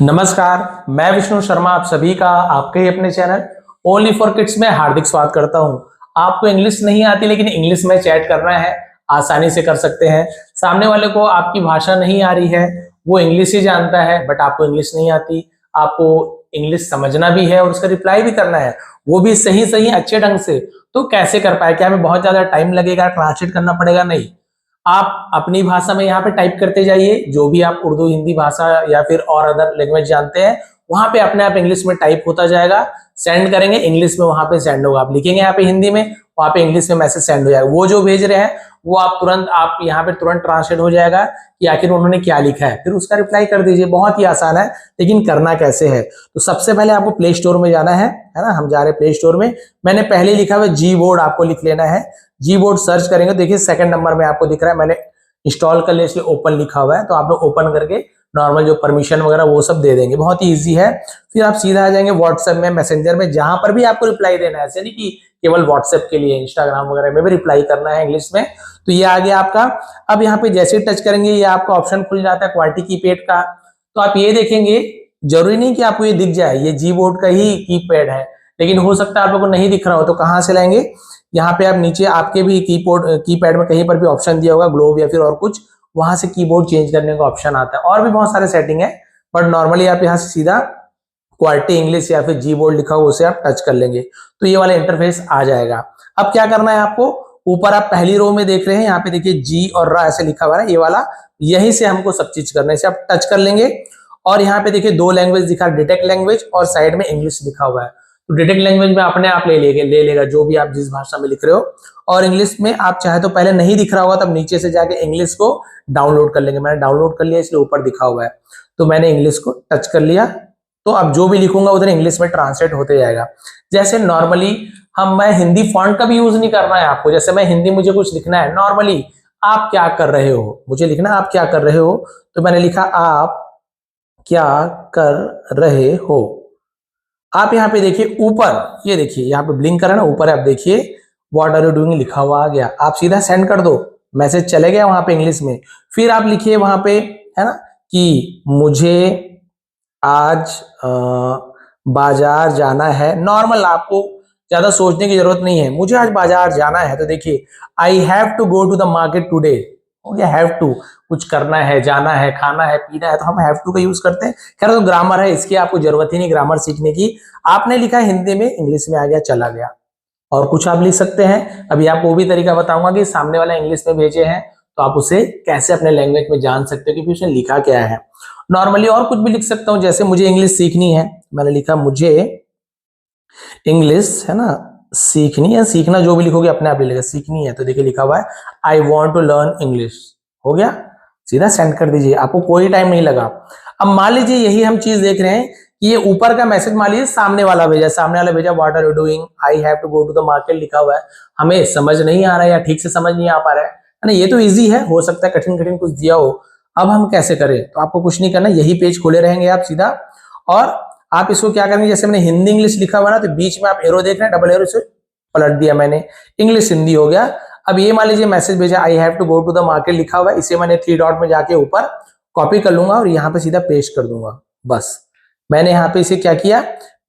नमस्कार, मैं विष्णु शर्मा आप सभी का आपके ही अपने चैनल ओनली फॉर किड्स में हार्दिक स्वागत करता हूं। आपको इंग्लिश नहीं आती लेकिन इंग्लिश में चैट करना है, आसानी से कर सकते हैं। सामने वाले को आपकी भाषा नहीं आ रही है, वो इंग्लिश ही जानता है बट आपको इंग्लिश नहीं आती। आपको इंग्लिश समझना भी है और उसका रिप्लाई भी करना है, वो भी सही सही अच्छे ढंग से। तो कैसे कर पाए? क्या हमें बहुत ज्यादा टाइम लगेगा? ट्रांसलेट करना पड़ेगा? नहीं, आप अपनी भाषा में यहाँ पे टाइप करते जाइए, जो भी आप उर्दू हिंदी भाषा या फिर और अदर लैंग्वेज जानते हैं वहां पे अपने आप इंग्लिश में टाइप होता जाएगा। सेंड करेंगे इंग्लिश में, वहां पे सेंड होगा। आप लिखेंगे यहाँ पे हिंदी में, वहां पे इंग्लिश में मैसेज सेंड हो जाएगा। वो जो भेज रहे हैं वो आप यहाँ पे तुरंत ट्रांसलेट हो जाएगा कि आखिर उन्होंने क्या लिखा है, फिर उसका रिप्लाई कर दीजिए। बहुत ही आसान है, लेकिन करना कैसे है? तो सबसे पहले आपको प्ले स्टोर में जाना है ना। हम जा रहे हैं प्ले स्टोर में। मैंने पहले लिखा हुआ जी बोर्ड, आपको लिख लेना है। जी बोर्ड सर्च करेंगे, देखिए सेकंड नंबर में आपको दिख रहा है। मैंने इंस्टॉल कर लिया इसलिए ओपन लिखा हुआ है, तो आप लोग ओपन करके नॉर्मल जो परमिशन वगैरह वो सब दे देंगे। बहुत ही इजी है। फिर आप सीधा आ जाएंगे व्हाट्सएप में, मैसेंजर में, जहां पर भी आपको रिप्लाई देना है। ऐसे नहीं कि केवल व्हाट्सएप के लिए, इंस्टाग्राम वगैरह में भी रिप्लाई करना है इंग्लिश में। तो ये आ गया आपका। अब यहाँ पे जैसे ही टच करेंगे ये आपका ऑप्शन खुल जाता है क्वालिटी कीपैड का। तो आप ये देखेंगे, जरूरी नहीं कि आपको ये दिख जाए, ये जी बोर्ड का ही कीपैड है, लेकिन हो सकता है आप लोगों को नहीं दिख रहा हो। तो कहाँ से लाएंगे? यहाँ पे आप नीचे आपके भी कीपैड में कहीं पर भी ऑप्शन दिया होगा, ग्लोब या फिर और कुछ, वहां से कीबोर्ड चेंज करने का ऑप्शन आता है। और भी बहुत सारे सेटिंग है, बट नॉर्मली आप यहाँ से सीधा क्वालिटी इंग्लिश या फिर जी बोर्ड लिखा हो उसे आप टच कर लेंगे तो ये वाला इंटरफेस आ जाएगा। अब क्या करना है आपको? ऊपर आप पहली रो में देख रहे हैं, यहाँ पे देखिए जी और रा ऐसे लिखा हुआ है, ये वाला, यहीं से हमको सब चीज करना है। इसे आप टच कर लेंगे और यहाँ पे देखिए दो लैंग्वेज दिखा, डिटेक्ट लैंग्वेज और साइड में इंग्लिश लिखा हुआ है। तो डिटेक्ट लैंग्वेज में अपने आप ले लेगा जो भी आप जिस भाषा में लिख रहे हो। और इंग्लिश में आप चाहे तो पहले नहीं दिख रहा होगा तब नीचे से जाके इंग्लिश को डाउनलोड कर लेंगे। मैंने डाउनलोड कर लिया इसलिए ऊपर दिखा हुआ है, तो मैंने इंग्लिश को टच कर लिया। तो अब जो भी लिखूंगा उधर इंग्लिश में ट्रांसलेट होते जाएगा। जैसे नॉर्मली मैं हिंदी फॉन्ट का भी यूज नहीं करना है आपको। जैसे मैं हिंदी, मुझे कुछ लिखना है, नॉर्मली आप क्या कर रहे हो, मुझे लिखना आप क्या कर रहे हो, तो मैंने लिखा आप क्या कर रहे हो। आप यहाँ पे देखिए ऊपर, ये देखिए यहाँ पे ब्लिंक कर रहा है ना, ऊपर आप देखिए व्हाट आर यू डूइंग लिखा हुआ आ गया। आप सीधा सेंड कर दो, मैसेज चले गया वहां पे इंग्लिश में। फिर आप लिखिए वहां पे, है ना, कि मुझे आज बाजार जाना है। नॉर्मल, आपको ज्यादा सोचने की जरूरत नहीं है। मुझे आज बाजार जाना है, तो देखिए I have to go to the market today. हो गया हैव टू, कुछ करना है, जाना है, खाना है, पीना है, तो हम हैव टू का यूज करते हैं। खैर तो ग्रामर है, इसकी आपको जरूरत ही नहीं ग्रामर सीखने की। आपने लिखा हिंदी में, इंग्लिश में आ गया, चला गया। और कुछ आप लिख सकते हैं। अभी आपको वो भी तरीका बताऊंगा कि सामने वाला इंग्लिश में भेजे हैं तो आप उसे कैसे अपने लैंग्वेज में जान सकते हो कि उसने लिखा क्या है। नॉर्मली और कुछ भी लिख सकता हूं, जैसे मुझे इंग्लिश सीखनी है, मैंने लिखा मुझे इंग्लिश, है ना, सीखनी है। सीखना जो भी लिखोगे अपने आप लिखेगा, सीखनी है तो देखिए लिखा हुआ है I want to learn English. हो गया, सीधा सेंड कर दीजिए, आपको कोई टाइम नहीं लगा। अब मान लीजिए यही हम चीज देख रहे हैं कि ये ऊपर का मैसेज मान लीजिए सामने वाला भेजा what are you doing, I have to go to the market लिखा हुआ है। हमें समझ नहीं आ रहा है या ठीक से समझ नहीं आ पा रहा है ना, ये तो इजी है, हो सकता है कठिन कठिन कुछ दिया हो। अब हम कैसे करें? तो आपको कुछ नहीं करना, यही पेज खोले रहेंगे आप सीधा, और आप इसको क्या करेंगे, जैसे मैंने हिंदी इंग्लिश लिखा हुआ ना, तो बीच में आप एरो देख रहे हैं, डबल एरो से पलट दिया मैंने, इंग्लिश हिंदी हो गया। अब ये मान लीजिए मैसेज भेजा I have to go to the market लिखा हुआ है, इसे मैंने 3 डॉट में जाके ऊपर कॉपी कर लूंगा और यहाँ पे सीधा पेस्ट कर दूंगा। बस मैंने यहाँ पे इसे क्या किया,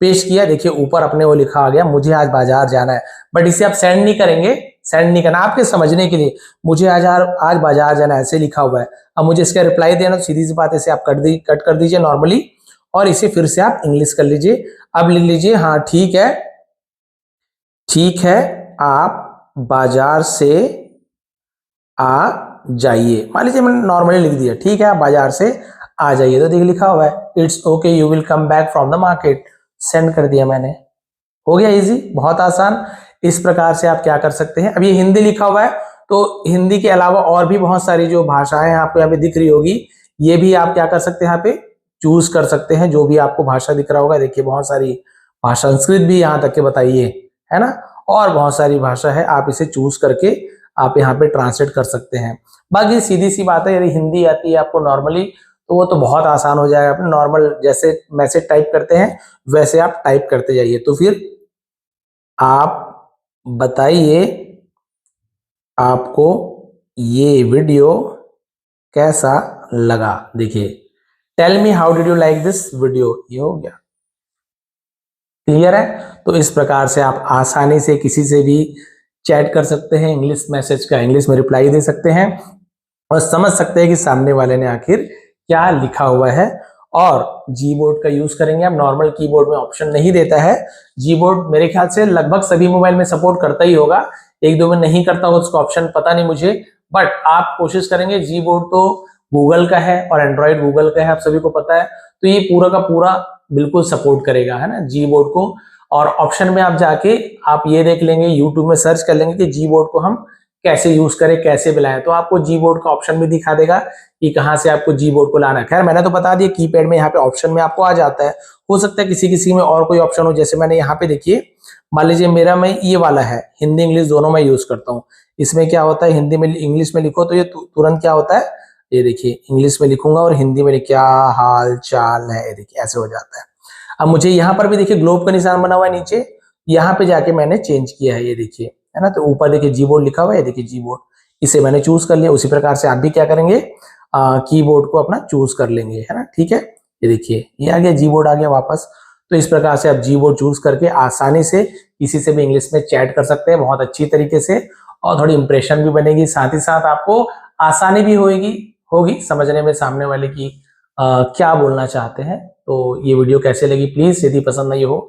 पेस्ट किया। देखिए ऊपर अपने वो लिखा आ गया मुझे आज बाजार जाना है। बट इसे आप सेंड नहीं करेंगे, सेंड नहीं करना, आपके समझने के लिए मुझे आज बाजार जाना है ऐसे लिखा हुआ है। अब मुझे इसका रिप्लाई देना, तो सीधी सी बात है, इसे आप कट कर दीजिए नॉर्मली, और इसे फिर से आप इंग्लिश कर लीजिए। अब लिख लीजिए हाँ ठीक है, ठीक है, आप बाजार से आ जाइए। मान लीजिए मैंने नॉर्मली लिख दिया ठीक है आप बाजार से आ जाइए, तो देखिए लिखा हुआ है it's okay you will come back from the market. Send कर दिया मैंने, हो गया इजी, बहुत आसान। इस प्रकार से आप क्या कर सकते हैं। अब ये हिंदी लिखा हुआ है, तो हिंदी के अलावा और भी बहुत सारी जो भाषाएं आपको यहाँ पे दिख रही होगी, ये भी आप क्या कर सकते हैं, यहाँ पे चूज कर सकते हैं जो भी आपको भाषा दिख रहा होगा। देखिए बहुत सारी भाषा, संस्कृत भी यहाँ तक के बताइए, है ना, और बहुत सारी भाषा है, आप इसे चूज करके आप यहाँ पे ट्रांसलेट कर सकते हैं। बाकी सीधी सी बात है, यदि हिंदी आती है आपको नॉर्मली, तो वो तो बहुत आसान हो जाएगा। अपने नॉर्मल जैसे मैसेज टाइप करते हैं वैसे आप टाइप करते जाइए। तो फिर आप बताइए आपको ये वीडियो कैसा लगा। देखिए tell me how did you like this video, ये हो गया। क्लियर है? तो इस प्रकार से आप आसानी से किसी से भी चैट कर सकते हैं, इंग्लिश मैसेज का इंग्लिश में रिप्लाई दे सकते हैं और समझ सकते हैं कि सामने वाले ने आखिर क्या लिखा हुआ है। और जी बोर्ड का यूज करेंगे। अब नॉर्मल कीबोर्ड में ऑप्शन नहीं देता है। जी बोर्ड मेरे ख्याल से लगभग सभी मोबाइल में सपोर्ट करता ही होगा, एक दो में नहीं करता होगा, उसका ऑप्शन पता नहीं मुझे, बट आप कोशिश करेंगे। जी बोर्ड तो गूगल का है और एंड्रॉइड गूगल का है, आप सभी को पता है, तो ये पूरा का पूरा बिल्कुल सपोर्ट करेगा, है ना, जी बोर्ड को। और ऑप्शन में आप जाके आप ये देख लेंगे, यूट्यूब में सर्च कर लेंगे कि जी बोर्ड को हम कैसे यूज करें, कैसे बुलाएं, तो आपको जी बोर्ड का ऑप्शन भी दिखा देगा कि कहां से आपको जी बोर्ड को लाना है। खैर मैंने तो बता दिया, कीपैड में यहाँ पे ऑप्शन में आपको आ जाता है। हो सकता है किसी किसी में और कोई ऑप्शन हो, जैसे मैंने यहाँ पे देखिए, मान लीजिए मेरा में ये वाला है, हिंदी इंग्लिश दोनों में यूज करता हूँ। इसमें क्या होता है, हिंदी में इंग्लिश में लिखो तो ये तुरंत क्या होता है, ये देखिए इंग्लिश में लिखूंगा और हिंदी में क्या हाल चाल है, ये देखिए ऐसे हो जाता है। अब मुझे यहाँ पर भी देखिए ग्लोब का निशान बना हुआ है नीचे, यहाँ पे जाके मैंने चेंज किया है, ये देखिए, है ना, तो ऊपर देखिए जी बोर्ड लिखा हुआ है, देखिए जी बोर्ड, इसे मैंने चूज कर लिया। उसी प्रकार से आप भी क्या करेंगे, कीबोर्ड को अपना चूज कर लेंगे, है ना, ठीक है। ये देखिए ये आ गया, जी बोर्ड आ गया वापस। तो इस प्रकार से आप जी बोर्ड चूज करके आसानी से किसी से भी इंग्लिश में चैट कर सकते हैं बहुत अच्छी तरीके से, और थोड़ी इंप्रेशन भी बनेगी, साथ ही साथ आपको आसानी भी होगी समझने में सामने वाले की क्या बोलना चाहते हैं। तो ये वीडियो कैसे लगी, प्लीज यदि पसंद आई हो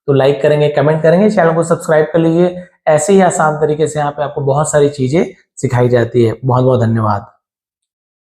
तो लाइक करेंगे, कमेंट करेंगे, चैनल को सब्सक्राइब कर लीजिए। ऐसे ही आसान तरीके से यहाँ पे आपको बहुत सारी चीजें सिखाई जाती है। बहुत बहुत धन्यवाद।